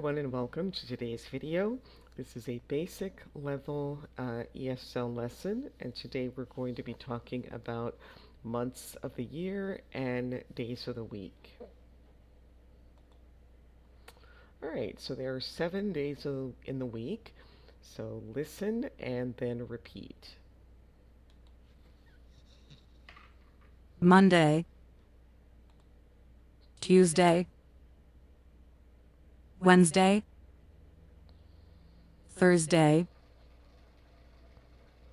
everyone, and welcome to today's video. This is a basic level ESL lesson, and today we're going to be talking about months of the year and days of the week. Alright, so there are 7 days in the week, so listen and then repeat. Monday, Tuesday, Wednesday, Thursday,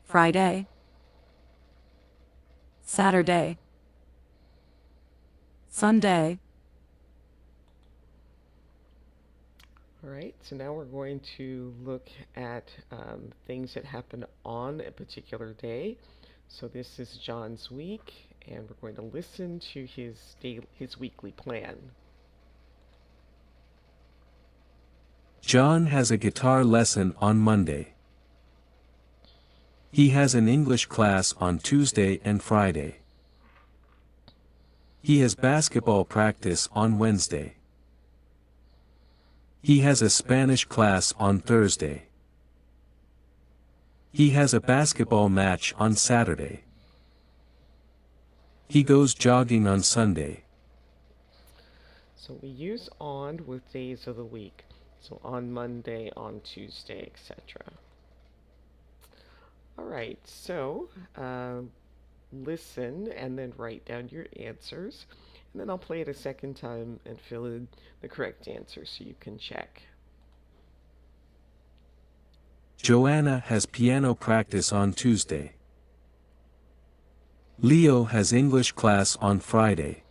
Friday, Saturday, Sunday. Alright, so now we're going to look at things that happen on a particular day. So this is John's week, and we're going to listen to his weekly plan. John has a guitar lesson on Monday. He has an English class on Tuesday and Friday. He has basketball practice on Wednesday. He has a Spanish class on Thursday. He has a basketball match on Saturday. He goes jogging on Sunday. So we use on with days of the week. So on Monday, on Tuesday, etc. Alright, so listen and then write down your answers. And then I'll play it a second time and fill in the correct answer so you can check. Joanna has piano practice on Tuesday. Leo has English class on Friday.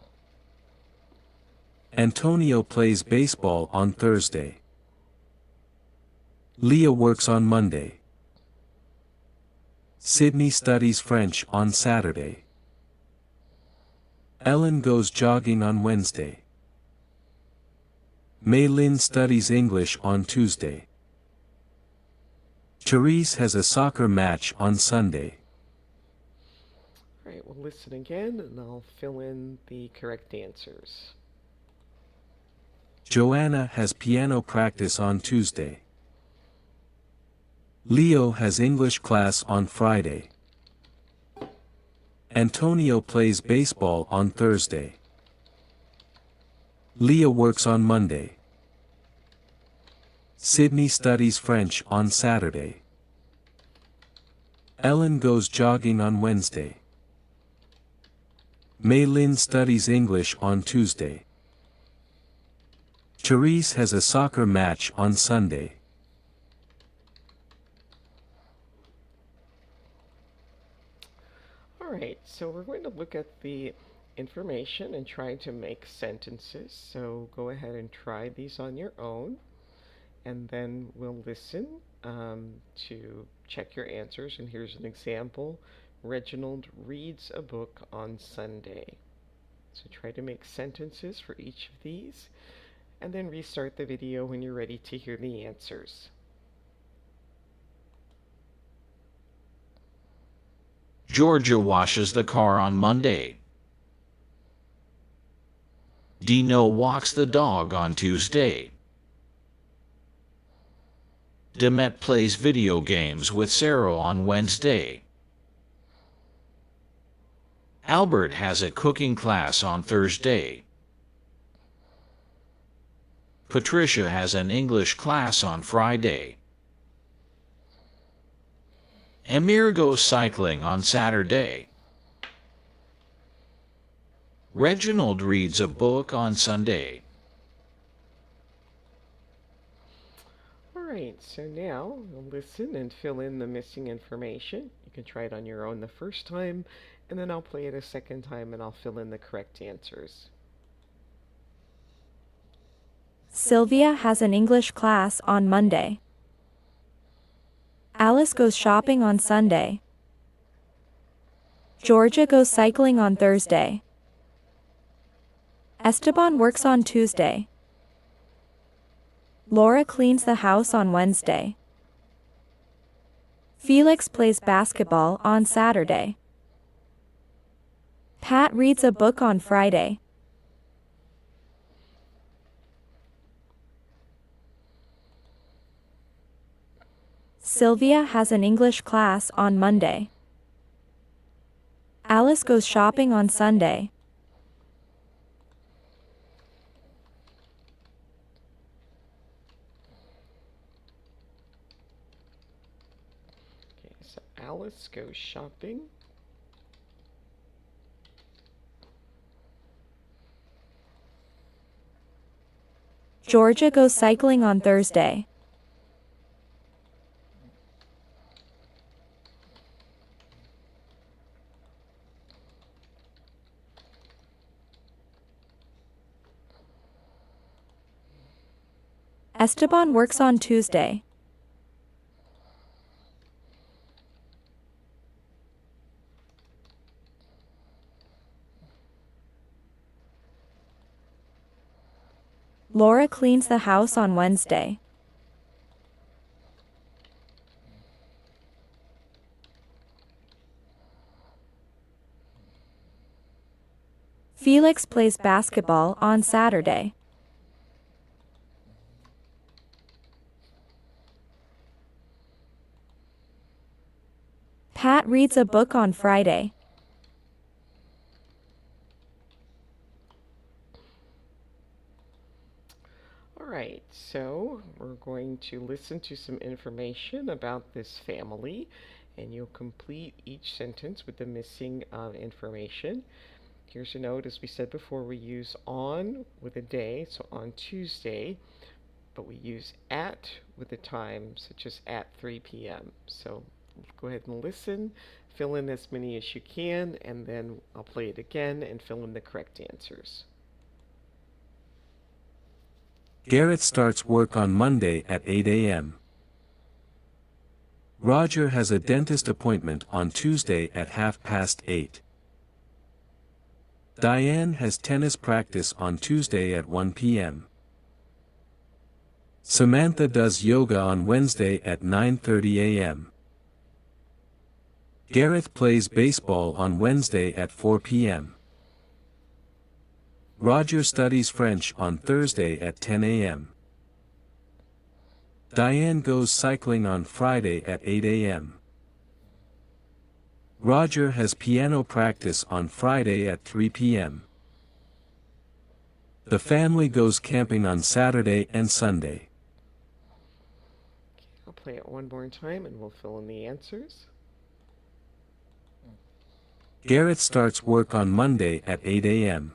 Antonio plays baseball on Thursday. Leah works on Monday. Sydney studies French on Saturday. Ellen goes jogging on Wednesday. Maylin studies English on Tuesday. Therese has a soccer match on Sunday. Alright, we'll listen again and I'll fill in the correct answers. Joanna has piano practice on Tuesday. Leo has English class on Friday. Antonio plays baseball on Thursday. Leah works on Monday. Sydney studies French on Saturday. Ellen goes jogging on Wednesday. Maylin studies English on Tuesday. Therese has a soccer match on Sunday. Alright, so we're going to look at the information and try to make sentences. So go ahead and try these on your own. And then we'll listen to check your answers. And here's an example. Reginald reads a book on Sunday. So try to make sentences for each of these. And then restart the video when you're ready to hear the answers. Georgia washes the car on Monday. Dino walks the dog on Tuesday. Demet plays video games with Sarah on Wednesday. Albert has a cooking class on Thursday. Patricia has an English class on Friday. Amir goes cycling on Saturday. Reginald reads a book on Sunday. Alright, so now we'll listen and fill in the missing information. You can try it on your own the first time, and then I'll play it a second time and I'll fill in the correct answers. Sylvia has an English class on Monday. Alice goes shopping on Sunday. Georgia goes cycling on Thursday. Esteban works on Tuesday. Laura cleans the house on Wednesday. Felix plays basketball on Saturday. Pat reads a book on Friday. Sylvia has an English class on Monday. Alice goes shopping on Sunday. Okay, so Alice goes shopping. Georgia goes cycling on Thursday. Esteban works on Tuesday. Laura cleans the house on Wednesday. Felix plays basketball on Saturday. Pat reads a book on Friday. All right, so we're going to listen to some information about this family, and you'll complete each sentence with the missing information. Here's a note, as we said before, we use on with a day, so on Tuesday, but we use at with a time, such as at 3 p.m. So go ahead and listen, fill in as many as you can, and then I'll play it again and fill in the correct answers. Garrett starts work on Monday at 8 a.m. Roger has a dentist appointment on Tuesday at 8:30. Diane has tennis practice on Tuesday at 1 p.m. Samantha does yoga on Wednesday at 9:30 a.m. Gareth plays baseball on Wednesday at 4 p.m. Roger studies French on Thursday at 10 a.m. Diane goes cycling on Friday at 8 a.m. Roger has piano practice on Friday at 3 p.m. The family goes camping on Saturday and Sunday. I'll play it one more time and we'll fill in the answers. Garrett starts work on Monday at 8 a.m.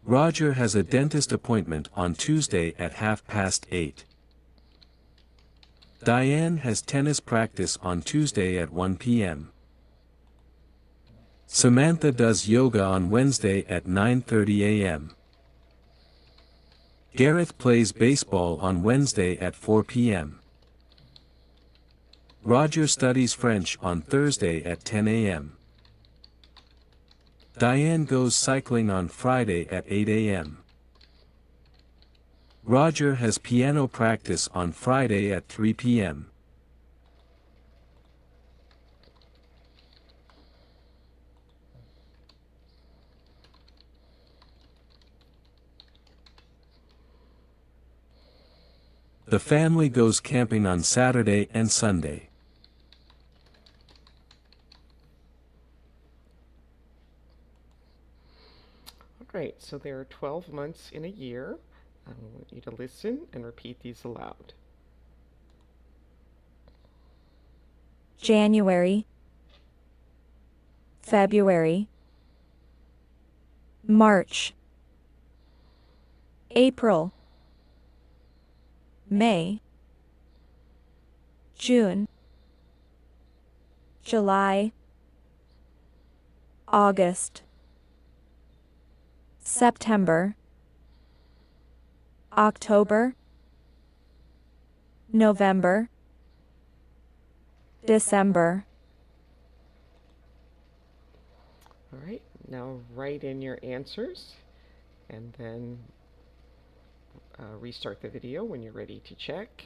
Roger has a dentist appointment on Tuesday at 8:30. Diane has tennis practice on Tuesday at 1 p.m. Samantha does yoga on Wednesday at 9:30 a.m. Gareth plays baseball on Wednesday at 4 p.m. Roger studies French on Thursday at 10 a.m. Diane goes cycling on Friday at 8 a.m. Roger has piano practice on Friday at 3 p.m. The family goes camping on Saturday and Sunday. Great, so there are 12 months in a year. I want you to listen and repeat these aloud. January, February, March, April, May, June, July, August, September, October, November, December. All right, now write in your answers and then restart the video when you're ready to check.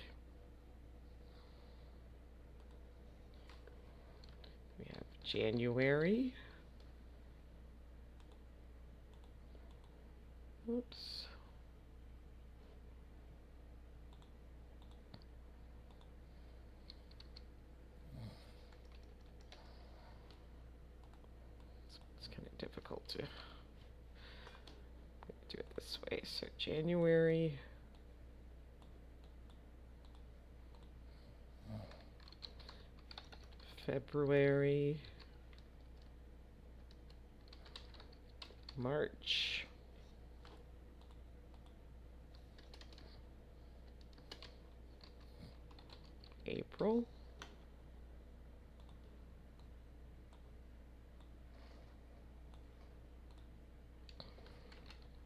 We have January. Oops. difficult to do it this way. So January, February, March, April,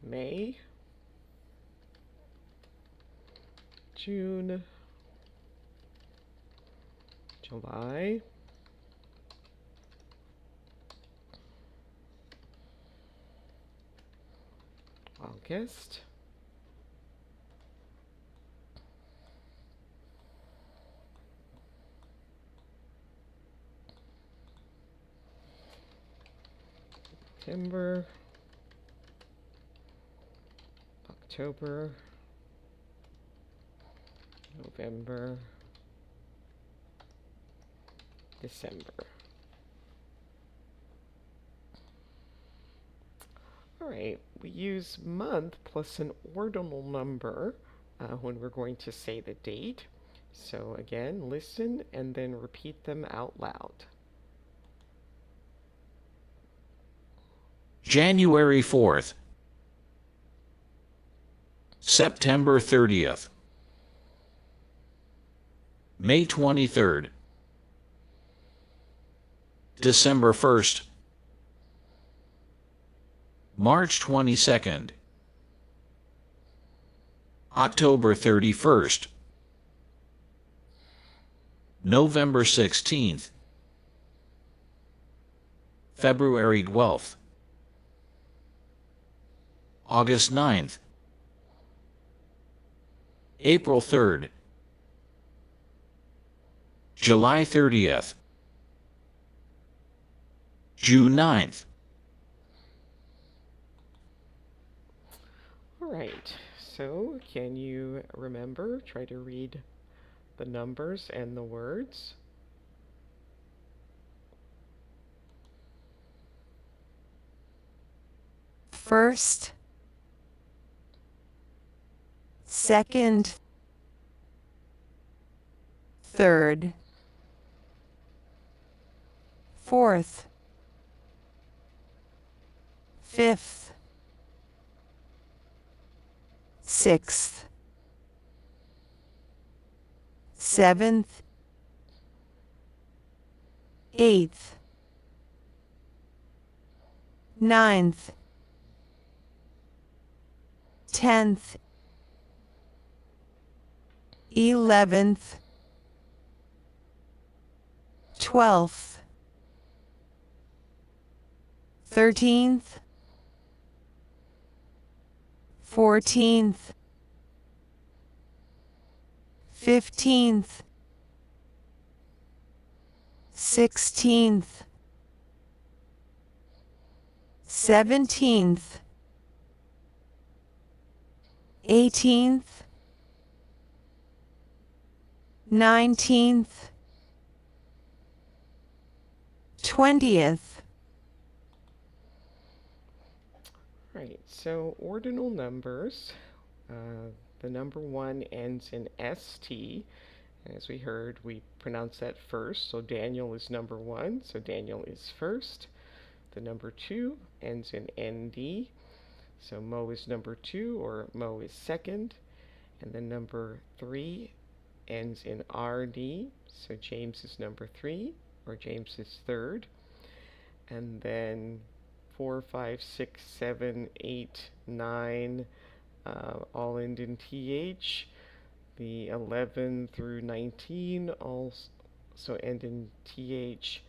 May, June, July, August, September, October, November, December. All right, we use month plus an ordinal number when we're going to say the date. So again, listen and then repeat them out loud. January 4th, September 30th, May 23rd, December 1st, March 22nd, October 31st, November 16th, February 12th, August 9th, April 3rd, July 30th, June 9th. All right, so can you remember? Try to read the numbers and the words. First, second, third, fourth, fifth, sixth, seventh, eighth, ninth, 10th, 11th, 12th, 13th, 14th, 15th, 16th, 17th, 18th, 19th, 20th. Right, so ordinal numbers, the number 1 ends in ST. As we heard, we pronounce that first, so Daniel is number 1, so Daniel is first. The number 2 ends in ND, so Mo is number 2, or Mo is second. And the number 3 ends in RD, so James is number 3, or James is third. And then 4, 5, 6, 7, 8, 9 all end in TH. The 11 through 19 also end in TH.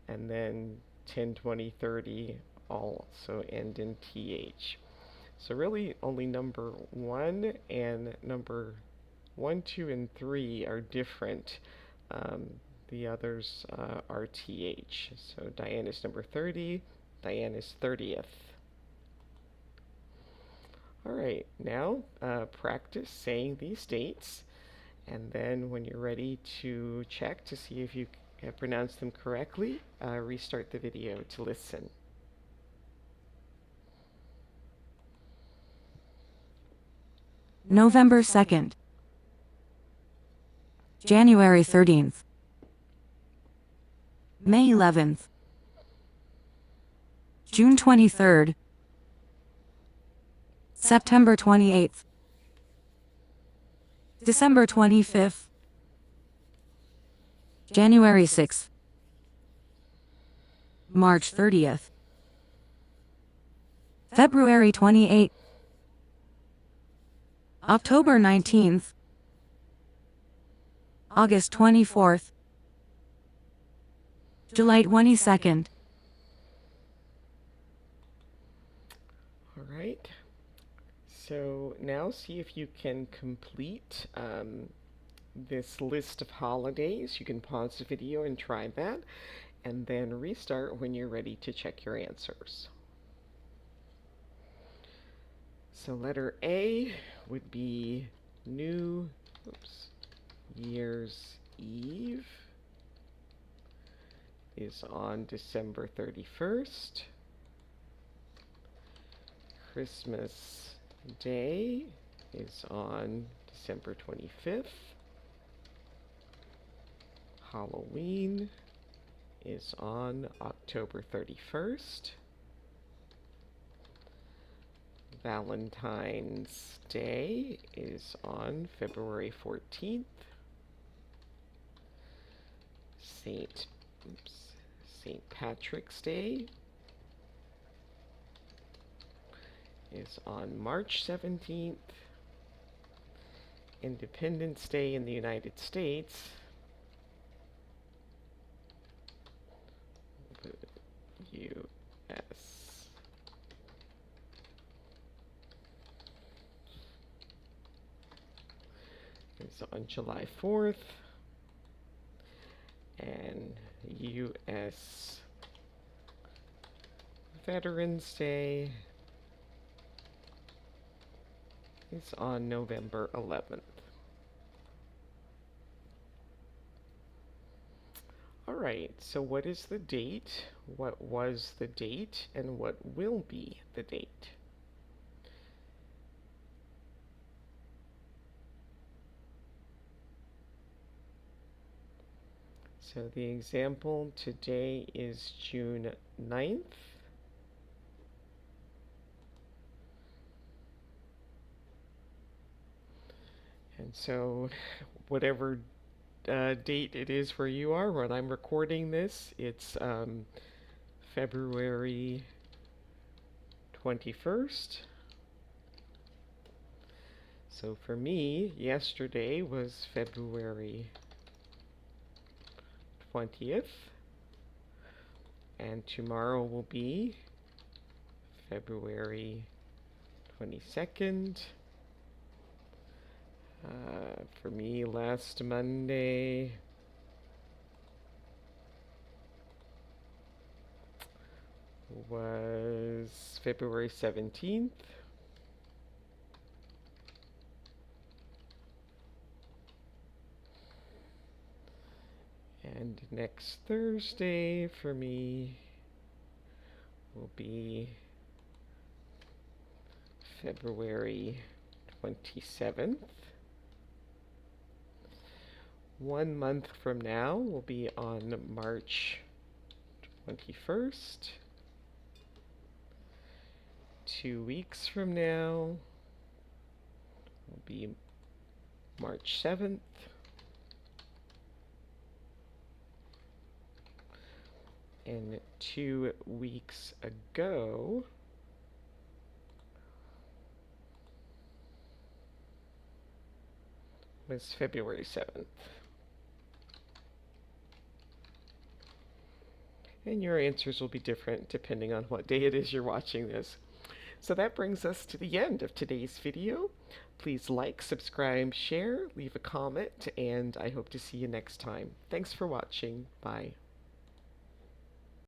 And then 10, 20, 30 also end in TH. So really only number 1 and number 1, 2, and 3 are different. The others are TH. So Diane is number 30, Diane is 30th. All right, now practice saying these dates, and then when you're ready to check to see if you have pronounced them correctly, restart the video to listen. November 2nd, January 13th, May 11th, June 23rd, September 28th, December 25th, January 6th, March 30th, February 28th, October 19th, August 24th, July 22nd. All right. So now see if you can complete this list of holidays. You can pause the video and try that, and then restart when you're ready to check your answers. So letter A would be New Year's Eve is on December 31st. Christmas Day is on December 25th. Halloween is on October 31st. Valentine's Day is on February 14th. St. Patrick's Day is on March 17th. Independence Day in the United States U.S. is on July 4th, and U.S. Veterans Day is on November 11th. All right, so what is the date? What was the date? And what will be the date? So the example today is June 9th. And so whatever date it is where you are, when I'm recording this, it's February 21st. So for me, yesterday was February 20th, and tomorrow will be February 22nd. For me, last Monday was February 17th. And next Thursday for me will be February 27th. 1 month from now will be on March 21st. 2 weeks from now will be March 7th. And 2 weeks ago was February 7th. And your answers will be different depending on what day it is you're watching this. So that brings us to the end of today's video. Please like, subscribe, share, leave a comment, and I hope to see you next time. Thanks for watching. Bye.